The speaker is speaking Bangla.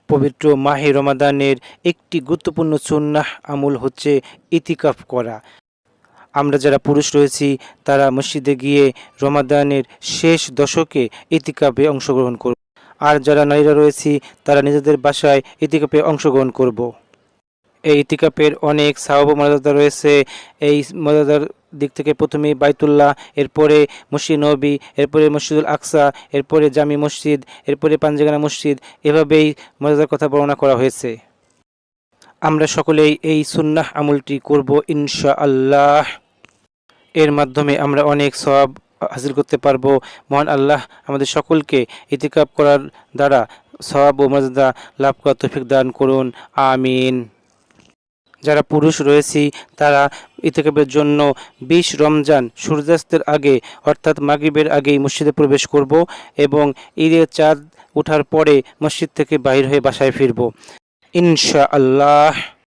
পবিত্র মাহে রমাদানের একটি গুরুত্বপূর্ণ সুন্নাহ আমল হচ্ছে ইতিকাফ করা। আমরা যারা পুরুষ রয়েছি তারা মসজিদে গিয়ে রমাদানের শেষ দশকে ইতিকাফে অংশগ্রহণ করব, আর যারা নারীরা রয়েছি তারা নিজেদের বাসায় ইতিকাফে অংশগ্রহণ করব। এই ইতিকাফের অনেক সওয়াব ও মর্যাদা রয়েছে। এই মর্যাদার দিক থেকে প্রথমে বাইতুল্লাহ, এরপরে মসজিদ নববী, এরপরে মসজিদুল আকসা, এরপরে জামি মসজিদ, এরপরে পাঞ্জেগানা মসজিদ, এভাবেই মর্যাদার কথা বর্ণনা করা হয়েছে। আমরা সকলেই এই সুন্নাহ আমলটি করব ইনশাআল্লাহ। এর মাধ্যমে আমরা অনেক সওয়াব হাসিল করতে পারবো। মহান আল্লাহ আমাদের সকলকে ইতিকাফ করার দ্বারা সওয়াব ও মর্যাদা লাভ করার তৌফিক দান করুন, আমিন। যারা পুরুষ রয়েছি তারা ইতিকাফের জন্য 20 রমজান সূর্যাস্তের আগে অর্থাৎ মাগরিবের আগেই মসজিদে প্রবেশ করব এবং ঈদের চাঁদ ওঠার পরে মসজিদ থেকে বাহির হয়ে বাসায় ফিরব ইনশাআল্লাহ।